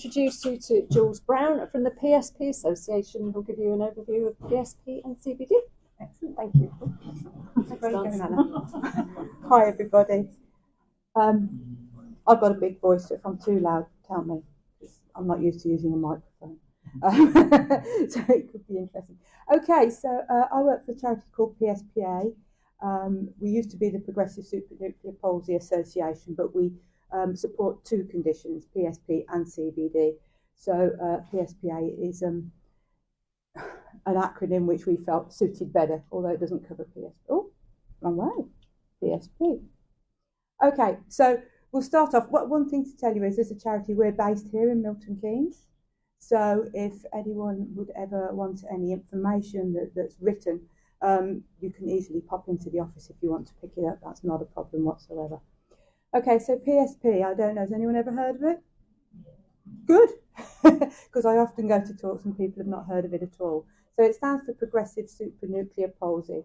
introduce you to Jules Brown from the PSP Association, who'll give you an overview of PSP and CBD. Excellent, thank you. Hi everybody. I've got a big voice, so if I'm too loud, tell me. I'm not used to using a microphone. So it could be interesting. Okay, so I work for a charity called PSPA. We used to be the Progressive Supranuclear Palsy Association, but we support two conditions, PSP and CBD. So PSPA is an acronym which we felt suited better, although it doesn't cover PSP. Oh, wrong way. PSP. Okay, so we'll start off. One thing to tell you is, as a charity, we're based here in Milton Keynes. So if anyone would ever want any information that's written, you can easily pop into the office if you want to pick it up. That's not a problem whatsoever. Okay, so PSP, I don't know, has anyone ever heard of it? Good, because I often go to talks and people have not heard of it at all. So it stands for Progressive Supranuclear Palsy.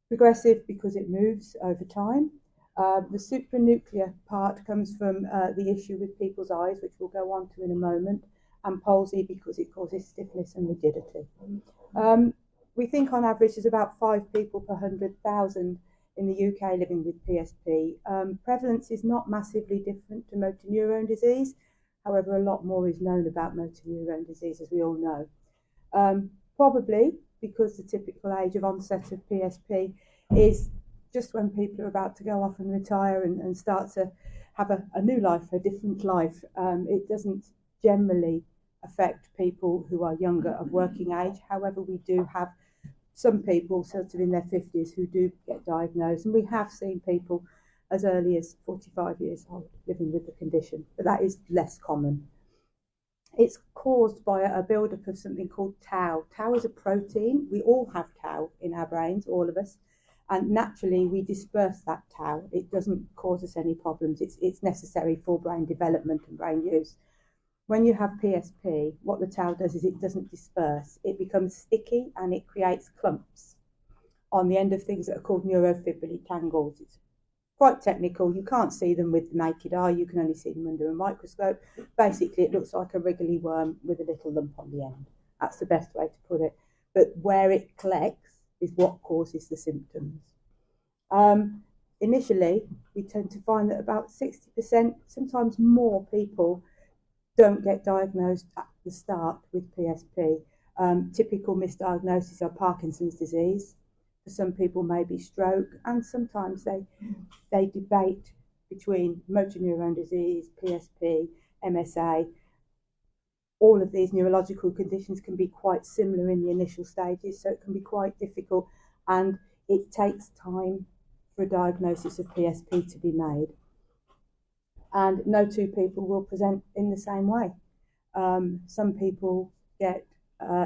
Progressive because it moves over time. The supranuclear part comes from the issue with people's eyes, which we'll go on to in a moment, and palsy because it causes stiffness and rigidity. We think on average there's about 5 people per 100,000 in the UK living with PSP. Prevalence is not massively different to motor neurone disease. However, a lot more is known about motor neurone disease, as we all know. Probably because the typical age of onset of PSP is just when people are about to go off and retire and start to have a new life, a different life. It doesn't generally affect people who are younger of working age. However, we do have some people sort of in their 50s who do get diagnosed, and we have seen people as early as 45 years old living with the condition, but that is less common. It's caused by a buildup of something called tau. Tau is a protein. We all have tau in our brains, all of us, and naturally we disperse that tau. It doesn't cause us any problems. It's necessary for brain development and brain use. When you have PSP, what the tau does is it doesn't disperse. It becomes sticky and it creates clumps on the end of things that are called neurofibrillary tangles. It's quite technical. You can't see them with the naked eye. You can only see them under a microscope. Basically, it looks like a wriggly worm with a little lump on the end. That's the best way to put it. But where it collects is what causes the symptoms. Initially, we tend to find that about 60%, sometimes more people don't get diagnosed at the start with PSP. Typical misdiagnoses are Parkinson's disease. For some people, maybe stroke, and sometimes they debate between motor neurone disease, PSP, MSA. All of these neurological conditions can be quite similar in the initial stages, so it can be quite difficult, and it takes time for a diagnosis of PSP to be made. And no two people will present in the same way. Some people get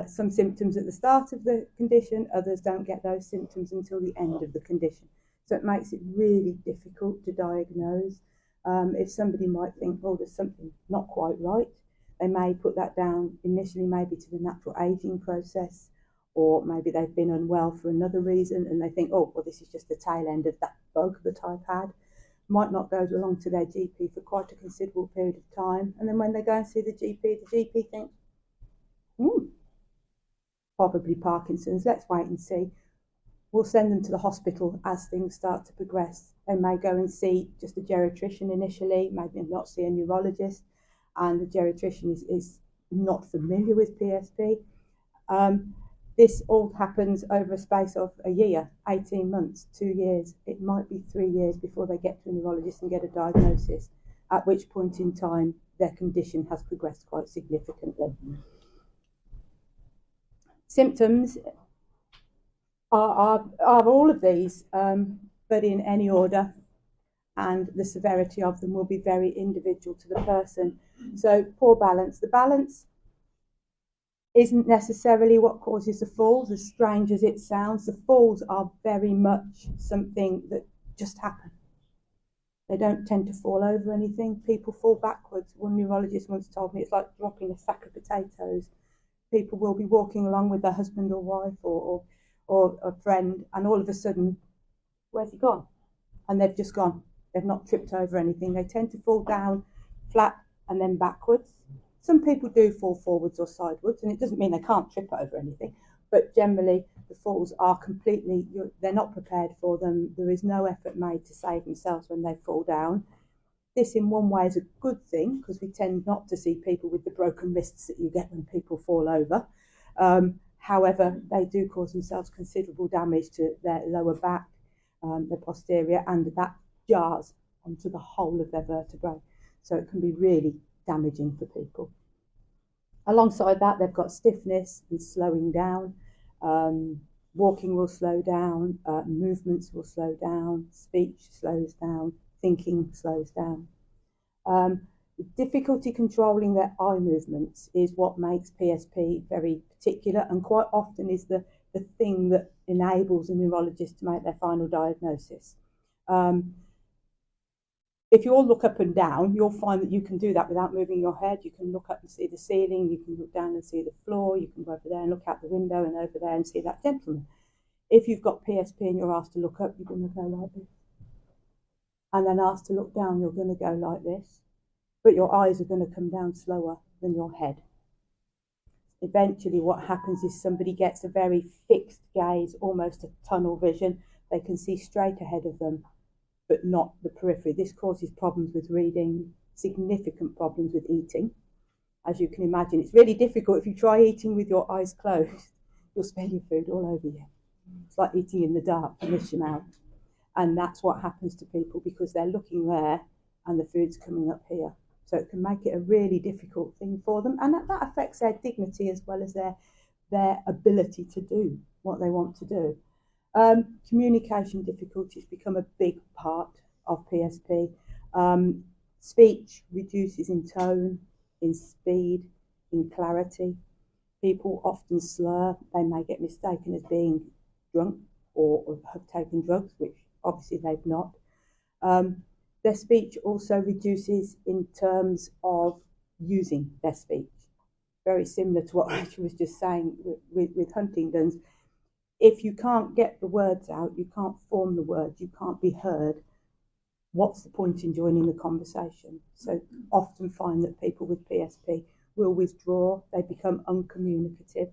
some symptoms at the start of the condition, others don't get those symptoms until the end of the condition. So it makes it really difficult to diagnose. If somebody might think, oh, there's something not quite right, they may put that down initially maybe to the natural aging process, or maybe they've been unwell for another reason and they think, oh, well, this is just the tail end of that bug that I've had. Might not go along to their GP for quite a considerable period of time, and then when they go and see the GP thinks, probably Parkinson's, let's wait and see. We'll send them to the hospital as things start to progress. They may go and see just a geriatrician initially, maybe not see a neurologist, and the geriatrician is not familiar with PSP. This all happens over a space of a year, 18 months, 2 years. It might be 3 years before they get to a neurologist and get a diagnosis, at which point in time their condition has progressed quite significantly. Symptoms are all of these, but in any order, and the severity of them will be very individual to the person. So poor balance. The balance isn't necessarily what causes the falls, as strange as it sounds. The falls are very much something that just happen. They don't tend to fall over anything. People fall backwards. One neurologist once told me it's like dropping a sack of potatoes. People will be walking along with their husband or wife or a friend, and all of a sudden, where's he gone? And they've just gone. They've not tripped over anything. They tend to fall down flat and then backwards. Some people do fall forwards or sidewards, and it doesn't mean they can't trip over anything, but generally the falls are completely, they're not prepared for them. There is no effort made to save themselves when they fall down. This in one way is a good thing because we tend not to see people with the broken wrists that you get when people fall over. However, they do cause themselves considerable damage to their lower back, their posterior, and that jars onto the whole of their vertebrae. So it can be really damaging for people. Alongside that, they've got stiffness and slowing down. Walking will slow down, movements will slow down, speech slows down, thinking slows down. The difficulty controlling their eye movements is what makes PSP very particular, and quite often is the thing that enables a neurologist to make their final diagnosis. If you all look up and down, you'll find that you can do that without moving your head. You can look up and see the ceiling, you can look down and see the floor, you can go over there and look out the window and over there and see that gentleman. If you've got PSP and you're asked to look up, you're going to go like this. And then asked to look down, you're going to go like this. But your eyes are going to come down slower than your head. Eventually what happens is somebody gets a very fixed gaze, almost a tunnel vision. They can see straight ahead of them, but not the periphery. This causes problems with reading, significant problems with eating. As you can imagine, it's really difficult if you try eating with your eyes closed. You'll spill your food all over you. It's like eating in the dark, you miss your mouth. And that's what happens to people because they're looking there and the food's coming up here. So it can make it a really difficult thing for them. And that affects their dignity as well as their ability to do what they want to do. Communication difficulties become a big part of PSP. Speech reduces in tone, in speed, in clarity. People often slur. They may get mistaken as being drunk or have taken drugs, which obviously they've not. Their speech also reduces in terms of using their speech. Very similar to what Rachel was just saying with Huntington's. If you can't get the words out, you can't form the words, you can't be heard, what's the point in joining the conversation? So often find that people with PSP will withdraw, they become uncommunicative,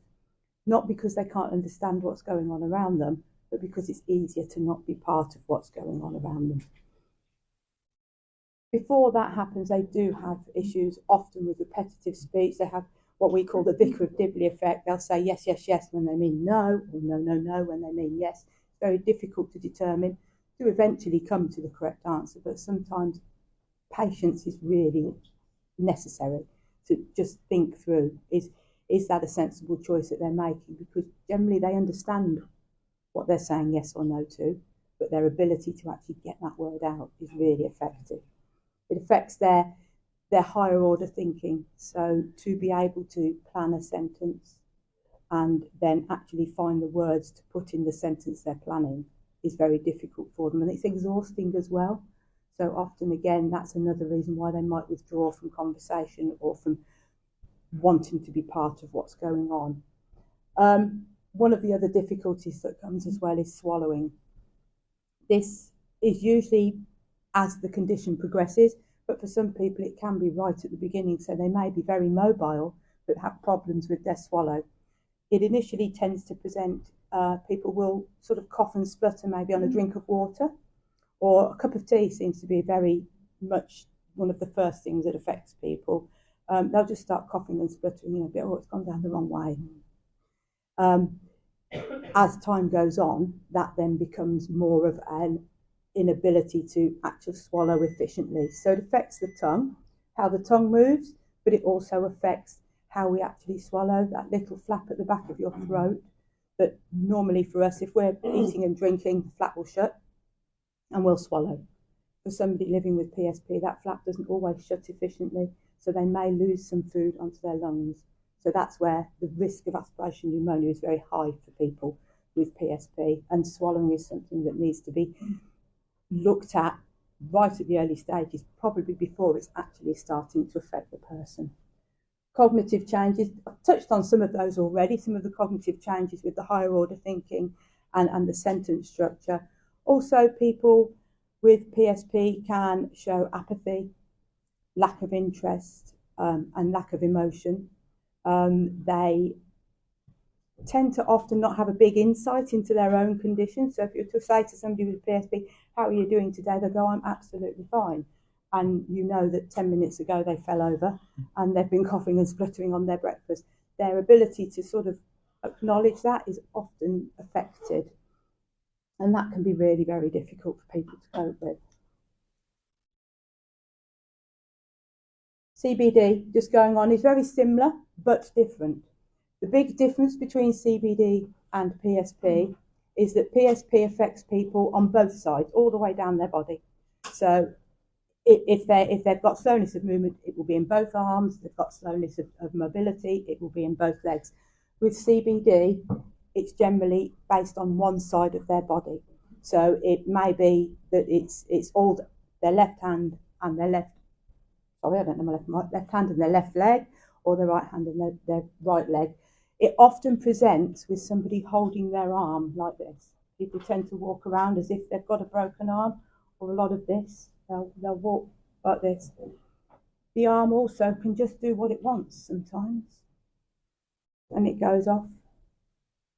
not because they can't understand what's going on around them, but because it's easier to not be part of what's going on around them. Before that happens, they do have issues often with repetitive speech. They have what we call the Vicar of Dibley effect. They'll say yes, yes, yes when they mean no, or no, no, no when they mean yes. It's very difficult to determine, to eventually come to the correct answer, but sometimes patience is really necessary to just think through, is that a sensible choice that they're making? Because generally they understand what they're saying yes or no to, but their ability to actually get that word out is really effective. It affects their higher order thinking. So to be able to plan a sentence and then actually find the words to put in the sentence they're planning is very difficult for them. And it's exhausting as well. So often, again, that's another reason why they might withdraw from conversation or from wanting to be part of what's going on. One of the other difficulties that comes as well is swallowing. This is usually as the condition progresses, but for some people it can be right at the beginning, so they may be very mobile but have problems with their swallow. It initially tends to present, people will sort of cough and splutter maybe on a drink of water, or a cup of tea seems to be very much one of the first things that affects people. They'll just start coughing and spluttering, oh, it's gone down the wrong way. As time goes on, that then becomes more of an inability to actually swallow efficiently. So it affects the tongue, how the tongue moves, but it also affects how we actually swallow, that little flap at the back of your throat that normally for us, if we're eating and drinking, the flap will shut and we'll swallow. For somebody living with PSP, that flap doesn't always shut efficiently, so they may lose some food onto their lungs. So that's where the risk of aspiration pneumonia is very high for people with PSP, and swallowing is something that needs to be looked at right at the early stages, probably before it's actually starting to affect the person. Cognitive changes, I've touched on some of those already, some of the cognitive changes with the higher order thinking and the sentence structure. Also, people with PSP can show apathy, lack of interest, and lack of emotion. They tend to often not have a big insight into their own condition. So if you were to say to somebody with PSP, how are you doing today? They'll go, I'm absolutely fine. And you know that 10 minutes ago they fell over and they've been coughing and spluttering on their breakfast. Their ability to sort of acknowledge that is often affected. And that can be really, very difficult for people to cope with. CBD, just going on, is very similar but different. The big difference between CBD and PSP is that PSP affects people on both sides, all the way down their body. So if they've got slowness of movement, it will be in both arms. If they've got slowness of mobility, it will be in both legs. With CBD, it's generally based on one side of their body. So it may be that it's all their left hand and their left, sorry, I don't know my left hand and their left leg, or their right hand and their right leg. It often presents with somebody holding their arm like this. People tend to walk around as if they've got a broken arm, or a lot of this. They'll walk like this. The arm also can just do what it wants sometimes, and it goes off.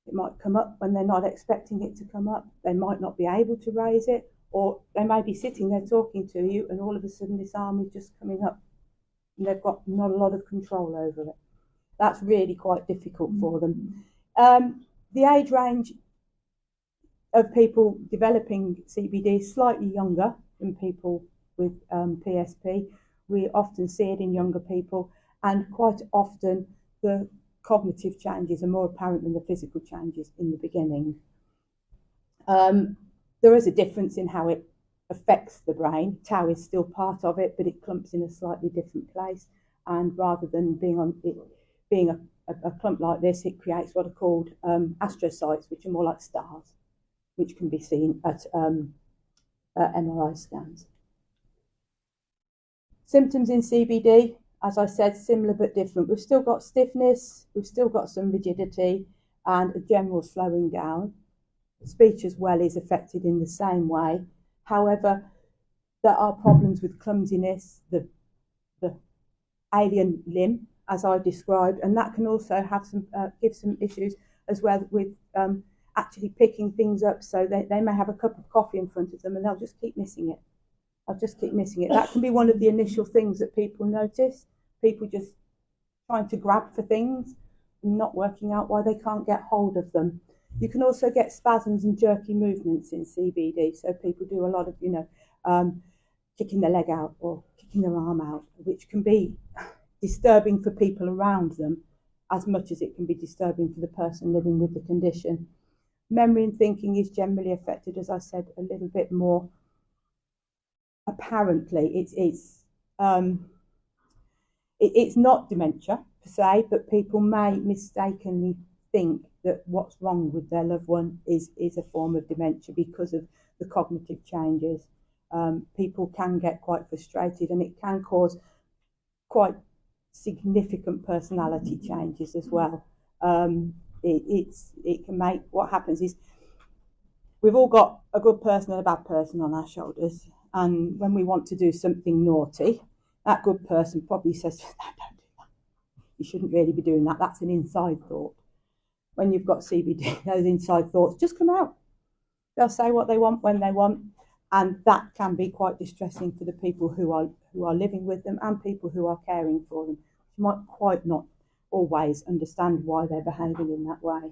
It might come up when they're not expecting it to come up. They might not be able to raise it, or they may be sitting there talking to you, and all of a sudden this arm is just coming up, and they've got not a lot of control over it. That's really quite difficult for them. The age range of people developing CBD is slightly younger than people with PSP. We often see it in younger people, and quite often the cognitive changes are more apparent than the physical changes in the beginning. There is a difference in how it affects the brain. Tau is still part of it, but it clumps in a slightly different place, and rather than being a clump like this, it creates what are called astrocytes, which are more like stars, which can be seen at MRI scans. Symptoms in CBD, as I said, similar but different. We've still got stiffness, we've still got some rigidity, and a general slowing down. Speech as well is affected in the same way. However, there are problems with clumsiness, the alien limb, as I described, and that can also have give some issues as well with actually picking things up. So they may have a cup of coffee in front of them and they'll just keep missing it. I'll just keep missing it. That can be one of the initial things that people notice. People just trying to grab for things and not working out why they can't get hold of them. You can also get spasms and jerky movements in CBD. So people do a lot of, kicking their leg out or kicking their arm out, which can be disturbing for people around them as much as it can be disturbing for the person living with the condition. Memory and thinking is generally affected, as I said, a little bit more. Apparently, it's not dementia per se, but people may mistakenly think that what's wrong with their loved one is a form of dementia because of the cognitive changes. People can get quite frustrated, and it can cause quite significant personality changes as well. It can make, what happens is we've all got a good person and a bad person on our shoulders, and when we want to do something naughty, that good person probably says, no, don't do that. You shouldn't really be doing that. That's an inside thought. When you've got CBD, those inside thoughts just come out. They'll say what they want when they want, and that can be quite distressing for the people who are living with them and people who are caring for them. You might quite not always understand why they're behaving in that way.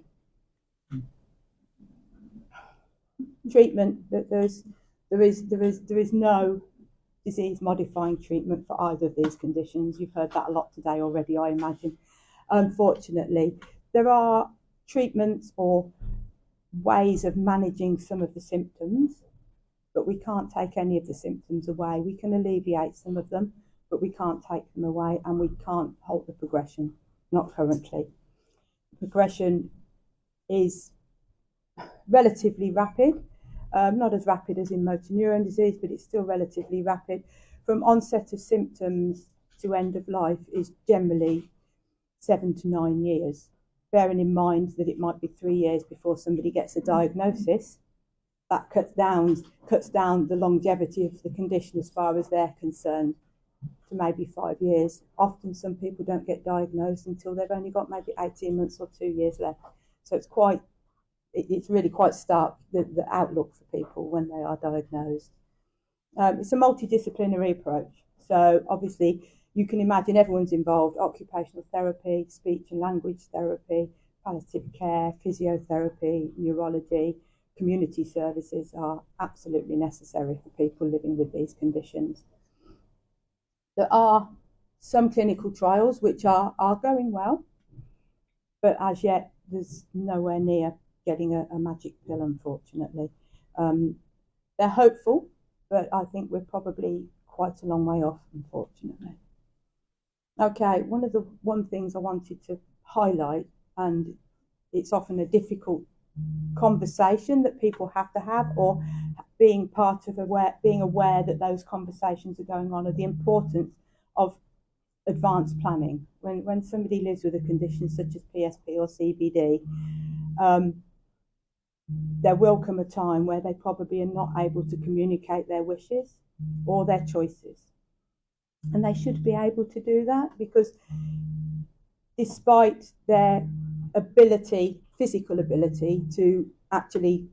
Treatment, there is no disease-modifying treatment for either of these conditions. You've heard that a lot today already, I imagine. Unfortunately, there are treatments or ways of managing some of the symptoms, but we can't take any of the symptoms away. We can alleviate some of them, but we can't take them away, and we can't halt the progression, not currently. Progression is relatively rapid, not as rapid as in motor neuron disease, but it's still relatively rapid. From onset of symptoms to end of life is generally 7 to 9 years, bearing in mind that it might be 3 years before somebody gets a diagnosis. That cuts down the longevity of the condition as far as they're concerned to maybe 5 years. Often some people don't get diagnosed until they've only got maybe 18 months or 2 years left. So it's really quite stark, the outlook for people when they are diagnosed. It's a multidisciplinary approach. So obviously you can imagine everyone's involved: occupational therapy, speech and language therapy, palliative care, physiotherapy, neurology. Community services are absolutely necessary for people living with these conditions. There are some clinical trials which are going well, but as yet there's nowhere near getting a magic pill, unfortunately. They're hopeful, but I think we're probably quite a long way off, unfortunately. Okay, one things I wanted to highlight, and it's often a difficult conversation that people have to have, or being aware that those conversations are going on, are the importance of advanced planning. When somebody lives with a condition such as PSP or CBD, there will come a time where they probably are not able to communicate their wishes or their choices. And they should be able to do that, because despite their physical ability to actually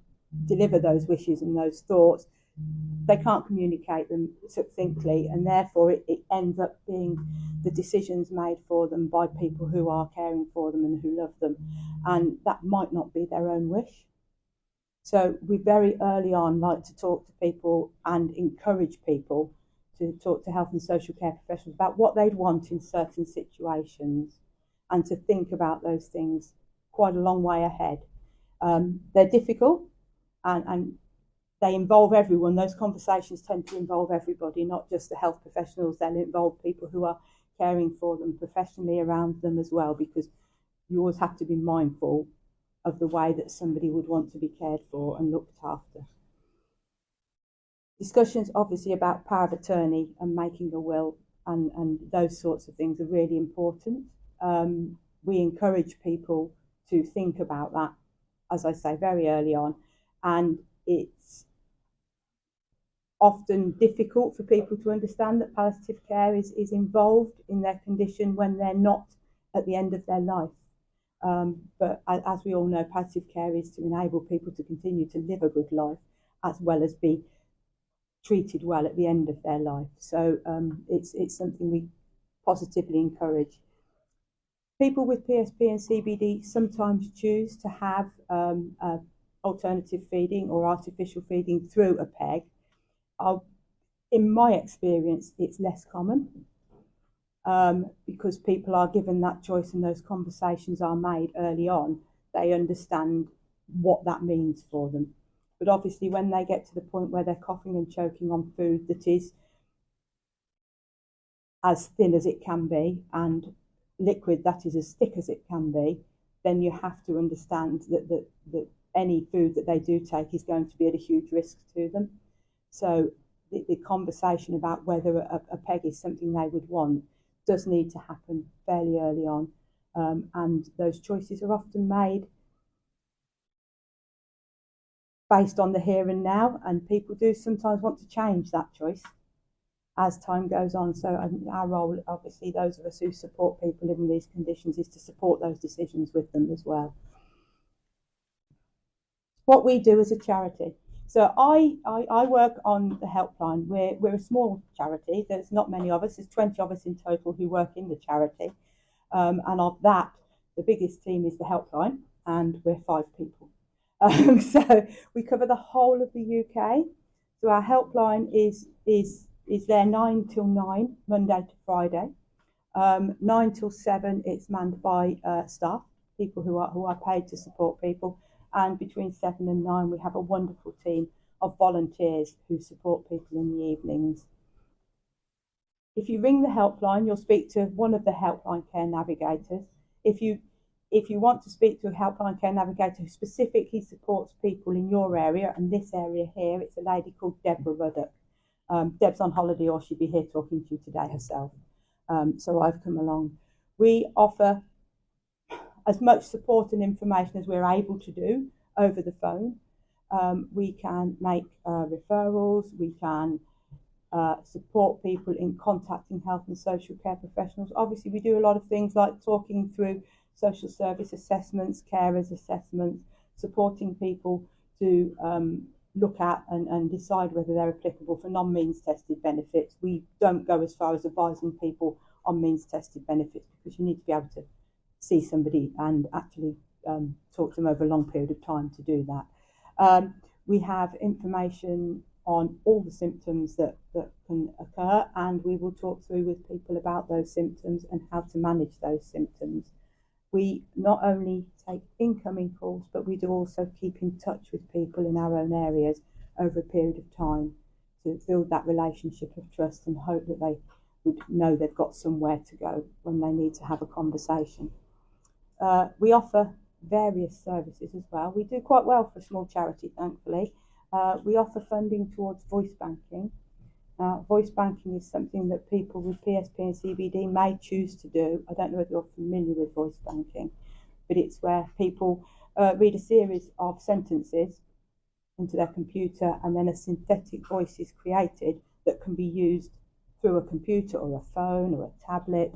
deliver those wishes and those thoughts, they can't communicate them succinctly, and therefore it ends up being the decisions made for them by people who are caring for them and who love them, and that might not be their own wish. So we very early on like to talk to people and encourage people to talk to health and social care professionals about what they'd want in certain situations, and to think about those things quite a long way ahead. They're difficult, and they involve everyone. Those conversations tend to involve everybody, not just the health professionals. They'll involve people who are caring for them professionally around them as well, because you always have to be mindful of the way that somebody would want to be cared for and looked after. Discussions obviously about power of attorney and making a will and those sorts of things are really important. We encourage people to think about that, as I say, very early on, and it's often difficult for people to understand that palliative care is involved in their condition when they're not at the end of their life. But as we all know, palliative care is to enable people to continue to live a good life, as well as be treated well at the end of their life. So it's something we positively encourage. People with PSP and CBD sometimes choose to have alternative feeding or artificial feeding through a PEG. In my experience, it's less common, because people are given that choice and those conversations are made early on. They understand what that means for them. But obviously when they get to the point where they're coughing and choking on food that is as thin as it can be and liquid that is as thick as it can be, then you have to understand that any food that they do take is going to be at a huge risk to them. So the conversation about whether a PEG is something they would want does need to happen fairly early on, and those choices are often made based on the here and now, and people do sometimes want to change that choice as time goes on. So our role, obviously, those of us who support people living with these conditions, is to support those decisions with them as well. What we do as a charity. So I work on the helpline. We're a small charity. There's not many of us. There's 20 of us in total who work in the charity. And of that, the biggest team is the helpline, and we're 5 people. So we cover the whole of the UK. So our helpline is there 9 till 9, Monday to Friday. 9 till 7, it's manned by staff, people who are paid to support people. And between 7 and 9, we have a wonderful team of volunteers who support people in the evenings. If you ring the helpline, you'll speak to one of the helpline care navigators. If you want to speak to a helpline care navigator who specifically supports people in your area and this area here, it's a lady called Deborah Ruddock. Deb's on holiday, or she'd be here talking to you today herself. So I've come along. We offer as much support and information as we're able to do over the phone. We can make referrals, we can support people in contacting health and social care professionals. Obviously, we do a lot of things like talking through social service assessments, carers assessments, supporting people to look at and decide whether they're applicable for non-means tested benefits. We don't go as far as advising people on means tested benefits because you need to be able to see somebody and actually talk to them over a long period of time to do that. We have information on all the symptoms that can occur, and we will talk through with people about those symptoms and how to manage those symptoms. We not only take incoming calls, but we do also keep in touch with people in our own areas over a period of time to build that relationship of trust and hope that they would know they've got somewhere to go when they need to have a conversation. We offer various services as well. We do quite well for a small charity, thankfully. We offer funding towards voice banking. Voice banking is something that people with PSP and CBD may choose to do. I don't know if you're familiar with voice banking, but it's where people read a series of sentences into their computer and then a synthetic voice is created that can be used through a computer or a phone or a tablet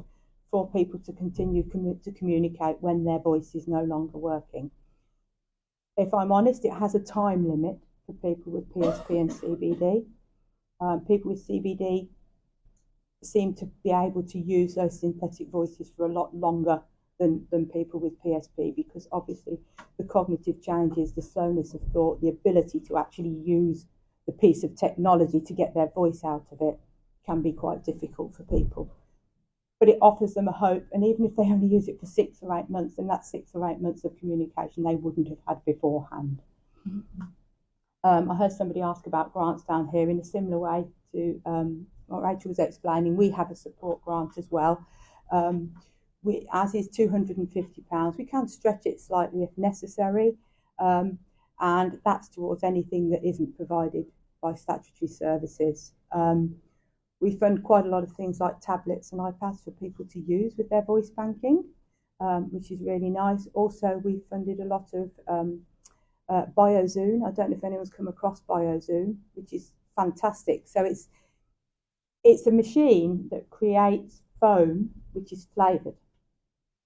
for people to continue to communicate when their voice is no longer working. If I'm honest, it has a time limit for people with PSP and CBD. People with CBD seem to be able to use those synthetic voices for a lot longer than people with PSP, because obviously the cognitive changes, the slowness of thought, the ability to actually use the piece of technology to get their voice out of it can be quite difficult for people. But it offers them a hope, and even if they only use it for 6 or 8 months, then that's 6 or 8 months of communication they wouldn't have had beforehand. I heard somebody ask about grants down here in a similar way to what Rachel was explaining. We have a support grant as well, as is £250. We can stretch it slightly if necessary, and that's towards anything that isn't provided by statutory services. We fund quite a lot of things like tablets and iPads for people to use with their voice banking, which is really nice. Also, we've funded a lot of BioZoom. I don't know if anyone's come across BioZoom, which is fantastic. So it's a machine that creates foam which is flavoured.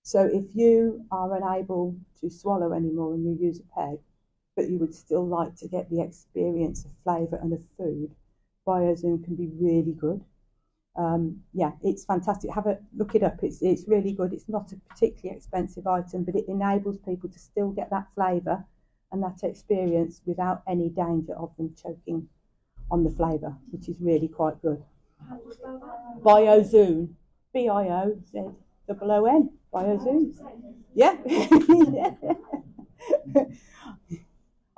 So if you are unable to swallow anymore and you use a peg, but you would still like to get the experience of flavour and of food, BioZoom can be really good. Yeah, it's fantastic. Have a look it up. It's really good. It's not a particularly expensive item, but it enables people to still get that flavour and that experience without any danger of them choking on the flavour, which is really quite good. BioZoom, BIOZOON, BioZoom. Yeah.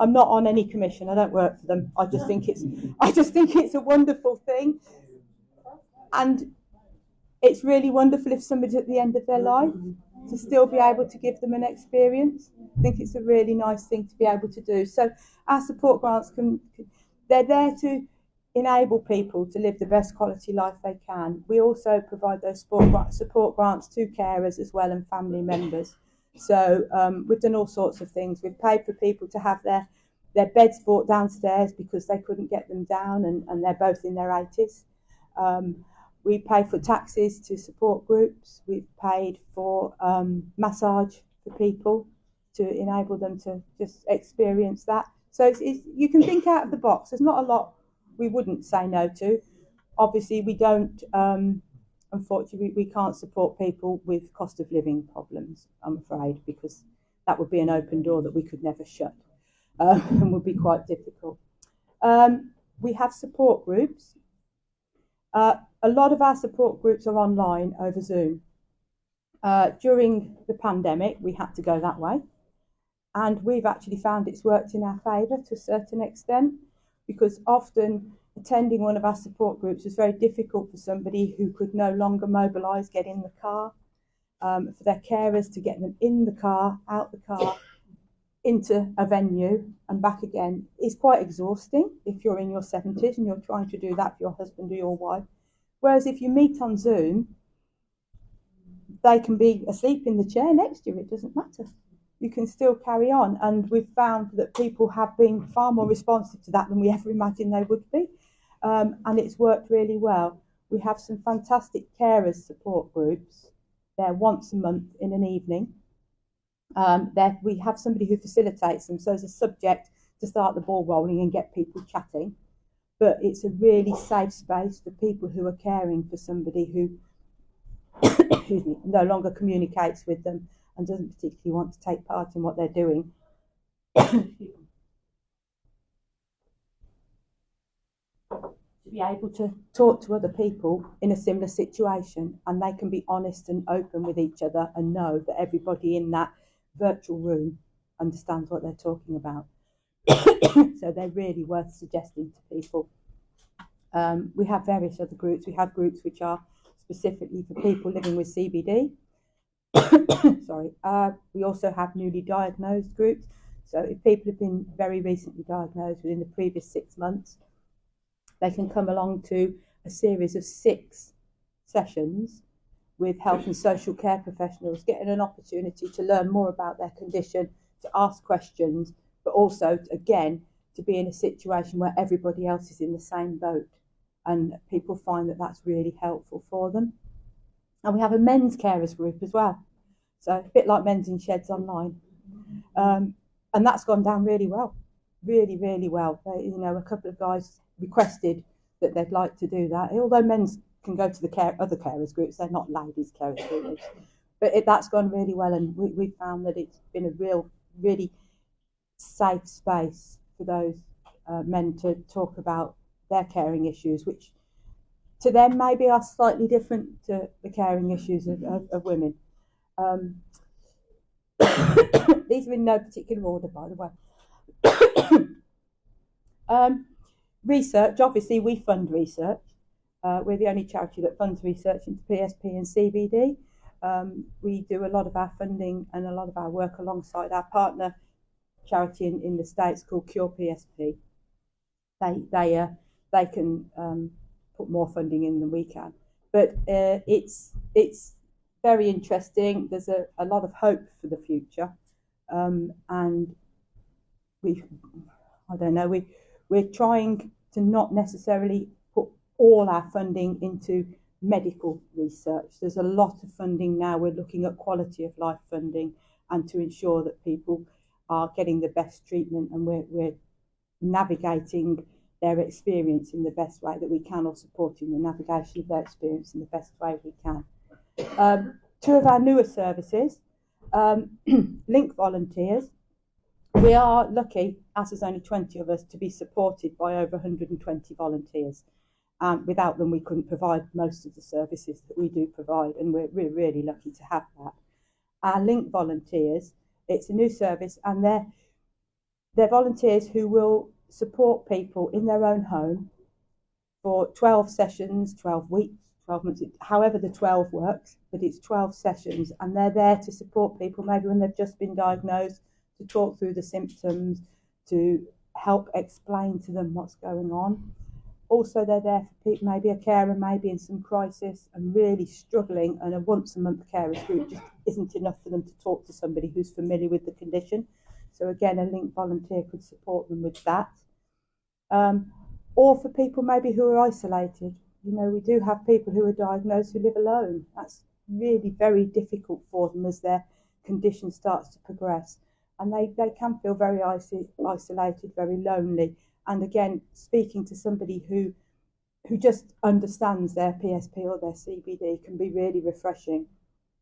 I'm not on any commission. I don't work for them. I just think it's a wonderful thing, and it's really wonderful if somebody's at the end of their life to still be able to give them an experience. I think it's a really nice thing to be able to do. So our support grants they're there to enable people to live the best quality life they can. We also provide those support grants to carers as well and family members. So we've done all sorts of things. We've paid for people to have their beds brought downstairs because they couldn't get them down, and they're both in their 80s. We pay for taxis to support groups. We've paid for massage for people to enable them to just experience that. So you can think out of the box. There's not a lot we wouldn't say no to. Obviously, we don't, unfortunately, we can't support people with cost of living problems, I'm afraid, because that would be an open door that we could never shut and would be quite difficult. We have support groups. A lot of our support groups are online over Zoom. During the pandemic, we had to go that way. And we've actually found it's worked in our favour to a certain extent, because often attending one of our support groups was very difficult for somebody who could no longer mobilise, get in the car, for their carers to get them in the car, out the car, into a venue and back again is quite exhausting if you're in your 70s and you're trying to do that for your husband or your wife. Whereas if you meet on Zoom, they can be asleep in the chair next to you, it doesn't matter. You can still carry on, and we've found that people have been far more responsive to that than we ever imagined they would be. and it's worked really well. We have some fantastic carers support groups. They're once a month in an evening. We have somebody who facilitates them, so as a subject to start the ball rolling and get people chatting. But it's a really safe space for people who are caring for somebody who excuse me, no longer communicates with them and doesn't particularly want to take part in what they're doing. To be able to talk to other people in a similar situation, and they can be honest and open with each other and know that everybody in that virtual room understands what they're talking about. So they're really worth suggesting to people. We have various other groups. We have groups which are specifically for people living with CBD. Sorry. We also have newly diagnosed groups. So if people have been very recently diagnosed within the previous 6 months, they can come along to a series of 6 sessions with health and social care professionals, getting an opportunity to learn more about their condition, to ask questions, but also, again, to be in a situation where everybody else is in the same boat. And people find that that's really helpful for them. And we have a men's carers group as well. So a bit like Men's in Sheds online. And that's gone down really well. Really, really well. A couple of guys requested that they'd like to do that. Although men's can go to the other carers groups, they're not ladies carers groups. But that's gone really well, and we found that it's been a really safe space for those men to talk about their caring issues, which to them maybe are slightly different to the caring issues of women. These are in no particular order, by the way. Research, obviously we fund research. We're the only charity that funds research into PSP and CBD. We do a lot of our funding and a lot of our work alongside our partner charity in the States called Cure PSP. They can put more funding in than we can. But it's very interesting. There's a lot of hope for the future. And we're trying to not necessarily put all our funding into medical research. There's a lot of funding now. We're looking at quality of life funding and to ensure that people are getting the best treatment, and we're navigating their experience in the best way that we can, or supporting the navigation of their experience in the best way we can. 2 of our newer services, Link Volunteers. We are lucky, as there's only 20 of us, to be supported by over 120 volunteers. Without them, we couldn't provide most of the services that we do provide, and we're really lucky to have that. Our Link Volunteers, it's a new service, and they're volunteers who will support people in their own home for 12 sessions, 12 weeks, 12 months, however the 12 works, but it's 12 sessions, and they're there to support people maybe when they've just been diagnosed, to talk through the symptoms, to help explain to them what's going on. Also, they're there for people, maybe a carer maybe in some crisis and really struggling, and a once a month carers group just isn't enough for them to talk to somebody who's familiar with the condition. So again, a Link volunteer could support them with that. Or for people maybe who are isolated. We do have people who are diagnosed who live alone. That's really very difficult for them as their condition starts to progress. And they can feel very isolated, very lonely. And again, speaking to somebody who just understands their PSP or their CBD can be really refreshing.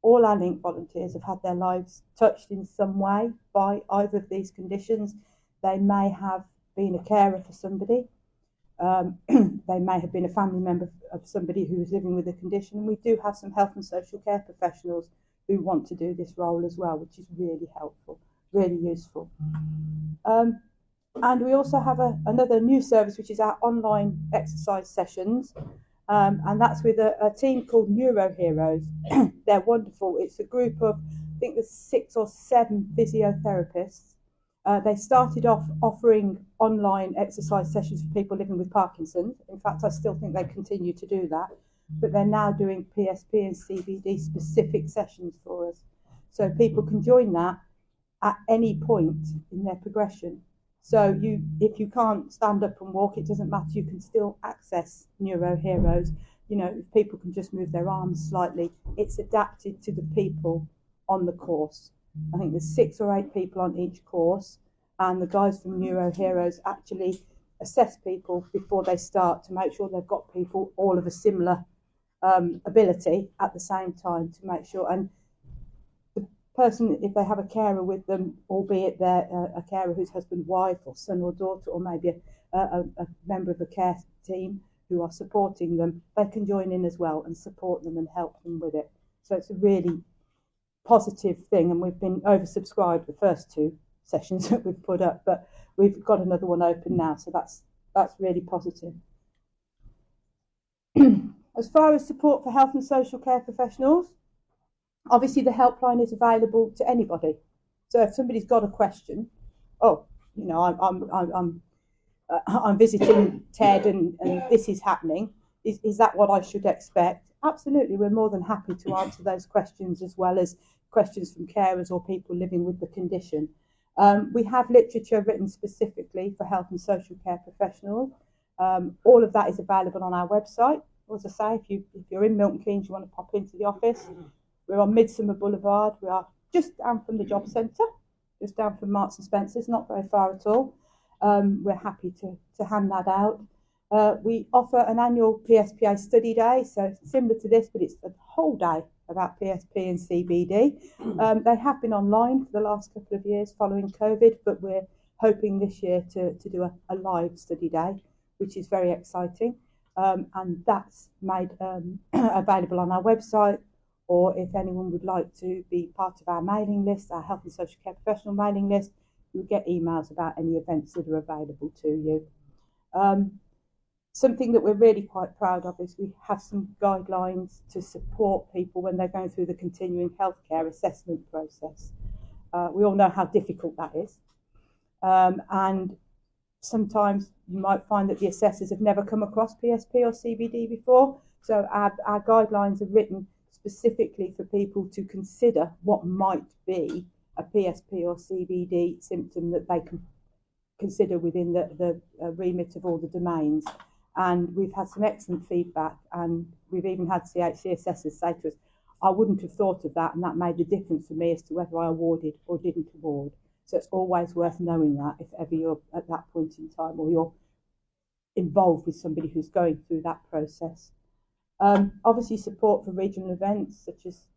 All our Link volunteers have had their lives touched in some way by either of these conditions. They may have been a carer for somebody. They may have been a family member of somebody who was living with a condition. And we do have some health and social care professionals who want to do this role as well, which is really helpful, really useful. And we also have another new service, which is our online exercise sessions. And that's with a team called Neuro Heroes. They're wonderful. It's a group of, I think there's 6 or 7 physiotherapists. They started off offering online exercise sessions for people living with Parkinson's. In fact, I still think they continue to do that. But they're now doing PSP and CBD specific sessions for us. So people can join that at any point in their progression. So if you can't stand up and walk, it doesn't matter. You can still access Neuro Heroes. You know, if people can just move their arms slightly, it's adapted to the people on the course. I think there's 6 or 8 people on each course, and the guys from Neuro Heroes actually assess people before they start to make sure they've got people all of a similar ability at the same time, to make sure. And the person, if they have a carer with them, albeit they're a carer whose husband, wife or son or daughter, or maybe a member of a care team who are supporting them, they can join in as well and support them and help them with it. So it's a really positive thing, and we've been oversubscribed the first 2 sessions that we've put up, but we've got another one open now, so that's really positive. As far as support for health and social care professionals, obviously the helpline is available to anybody. So if somebody's got a question, I'm visiting Ted and this is happening, is that what I should expect? Absolutely, we're more than happy to answer those questions, as well as questions from carers or people living with the condition. We have literature written specifically for health and social care professionals. All of that is available on our website. As I say, if you're in Milton Keynes, you want to pop into the office, we're on Midsummer Boulevard. We are just down from the job centre, just down from Marks and Spencer's, not very far at all. We're happy to hand that out. We offer an annual PSPA study day, so similar to this, but it's a whole day about PSP and CBD. They have been online for the last couple of years following COVID, but we're hoping this year to do a live study day, which is very exciting. And that's made available on our website, or if anyone would like to be part of our mailing list, our health and social care professional mailing list, you'll get emails about any events that are available to you. Something that we're really quite proud of is we have some guidelines to support people when they're going through the continuing healthcare assessment process. We all know how difficult that is. And sometimes you might find that the assessors have never come across PSP or CBD before. So our guidelines are written specifically for people to consider what might be a PSP or CBD symptom that they can consider within the remit of all the domains. And we've had some excellent feedback, and we've even had CHC assessors say to us, I wouldn't have thought of that, and that made the difference for me as to whether I awarded or didn't award. So it's always worth knowing that if ever you're at that point in time, or you're involved with somebody who's going through that process. Obviously support for regional events, such as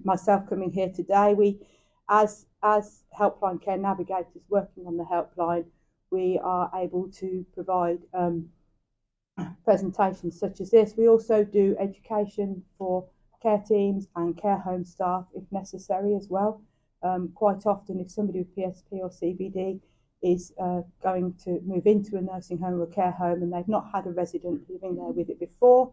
myself coming here today. We, as Helpline Care Navigators working on the helpline, we are able to provide presentations such as this. We also do education for care teams and care home staff if necessary as well. Quite often, if somebody with PSP or CBD is going to move into a nursing home or a care home and they've not had a resident living there with it before,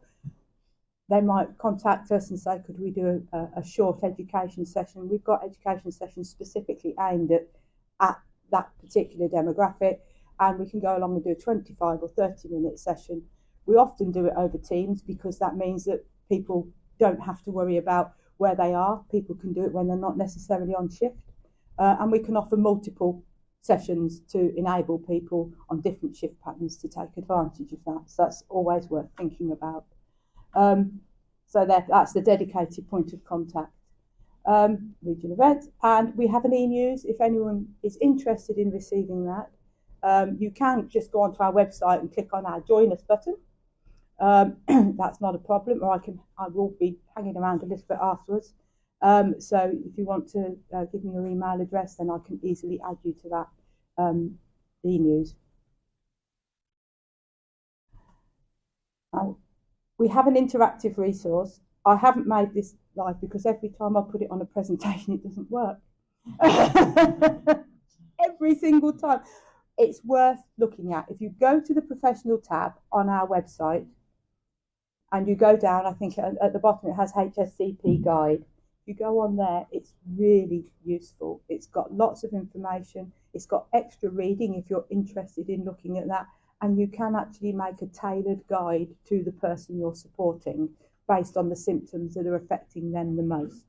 they might contact us and say, could we do a short education session? We've got education sessions specifically aimed at that particular demographic, and we can go along and do a 25 or 30-minute session. We often do it over Teams because that means that people don't have to worry about where they are. People can do it when they're not necessarily on shift. And we can offer multiple sessions to enable people on different shift patterns to take advantage of that. So that's always worth thinking about. So that's the dedicated point of contact. Regional events. And we have an e-news. If anyone is interested in receiving that, you can just go onto our website and click on our Join Us button. That's not a problem, or I will be hanging around a little bit afterwards. So if you want to give me your email address, then I can easily add you to that e-news. We have an interactive resource. I haven't made this live because every time I put it on a presentation, it doesn't work. Every single time. It's worth looking at. If you go to the professional tab on our website and you go down, I think at the bottom it has HSCP guide. You go on there, it's really useful. It's got lots of information. It's got extra reading if you're interested in looking at that. And you can actually make a tailored guide to the person you're supporting based on the symptoms that are affecting them the most,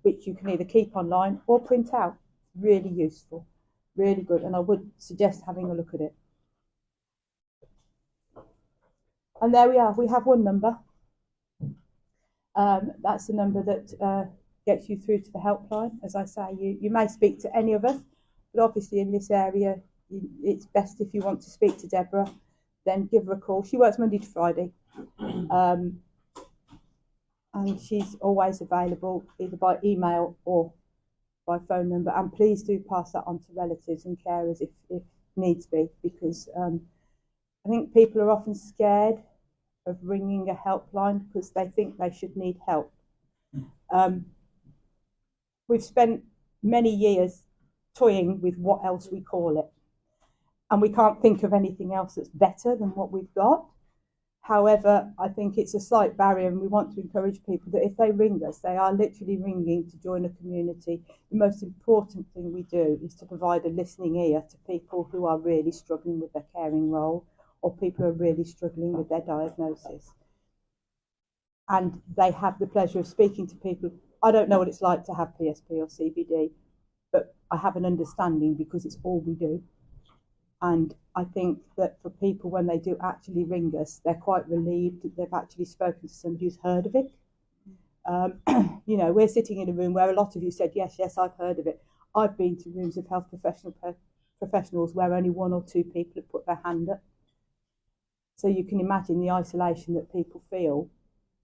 which you can either keep online or print out. Really useful. really good, and I would suggest having a look at it. And there we are. We have one number. That's the number that gets you through to the helpline. As I say, you may speak to any of us, but obviously in this area, it's best if you want to speak to Deborah, then give her a call. She works Monday to Friday, and she's always available either by email or by phone number. And please do pass that on to relatives and carers if needs be, because I think people are often scared of ringing a helpline because they think they should need help. We've spent many years toying with what else we call it, and we can't think of anything else that's better than what we've got. However, I think it's a slight barrier, and we want to encourage people that if they ring us, they are literally ringing to join a community. The most important thing we do is to provide a listening ear to people who are really struggling with their caring role, or people who are really struggling with their diagnosis. And they have the pleasure of speaking to people. I don't know what it's like to have PSP or CBD, but I have an understanding because it's all we do. And I think that for people, when they do actually ring us, they're quite relieved that they've actually spoken to somebody who's heard of it. You know, we're sitting in a room where a lot of you said, yes, I've heard of it. I've been to rooms of health professionals where only one or two people have put their hand up. So you can imagine the isolation that people feel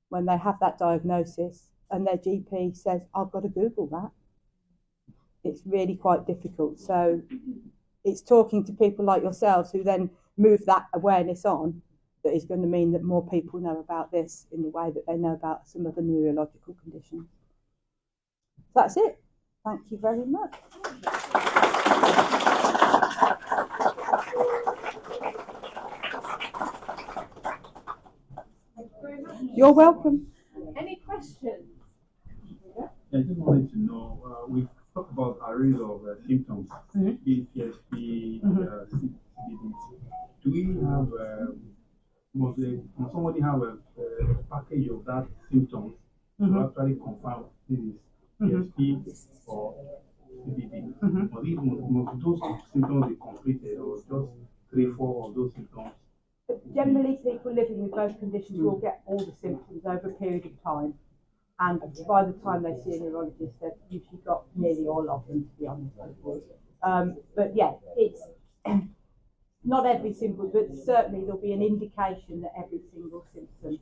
when they have that diagnosis and their GP says, I've got to Google that. It's really quite difficult. So it's talking to people like yourselves who then move that awareness on that is going to mean that more people know about this in the way that they know about some of the neurological conditions. That's it. Thank you very much. You're welcome. Any questions? I just wanted to know, we've talked about a range of symptoms, PSP, CBD. Do we have, must somebody have a package of that symptoms to actually confirm this is PSP or CBD? Must those symptoms be completed, or just 3-4 of those symptoms? Generally, people living with both conditions will get all the symptoms over a period of time. And by the time they see a neurologist, they've usually got nearly all of them, to be honest with you. But yeah, it's not every symptom, but certainly there'll be an indication that every single symptom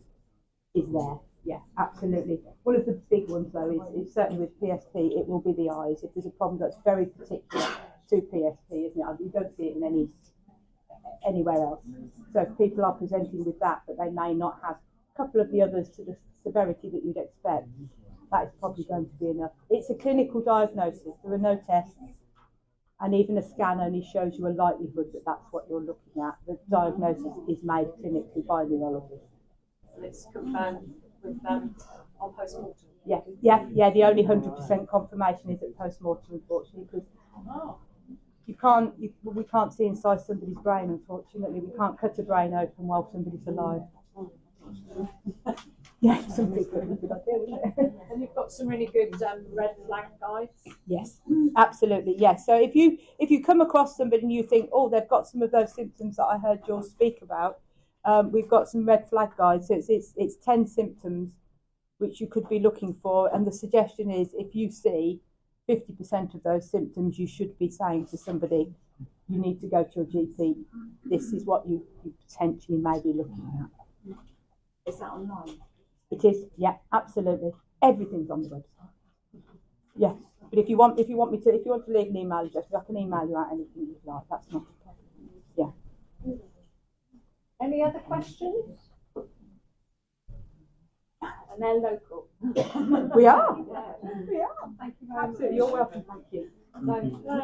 is there. Yeah, absolutely. One of the big ones, though, is certainly with PSP, it will be the eyes. If there's a problem that's very particular to PSP, isn't it? You don't see it in anywhere else. So if people are presenting with that, but they may not have a couple of the others to the severity that you'd expect, that is probably going to be enough. It's a clinical diagnosis. There are no tests, and even a scan only shows you a likelihood that that's what you're looking at. The diagnosis is made clinically by a neurologist. And it's confirmed with them on post-mortem. Yeah. The only 100% confirmation is at post-mortem, unfortunately, because we can't see inside somebody's brain, unfortunately. We can't cut a brain open while somebody's alive. Yeah, some people have a good idea, wouldn't it? And you've got some really good red flag guides. Yes, absolutely. Yes. So if you come across somebody and you think, oh, they've got some of those symptoms that I heard Jules speak about, we've got some red flag guides. So it's 10 symptoms which you could be looking for, and the suggestion is if you see 50% of those symptoms, you should be saying to somebody, you need to go to your GP. This is what you potentially may be looking at. Is that online? It is, yeah, absolutely. Everything's on the website. Yeah, but if you want to leave an email address, I can email you out anything you'd like. That's not a problem. Yeah. Any other questions? And they're local. We are. We are. Thank you very much. Absolutely, you're welcome. Thank you. So,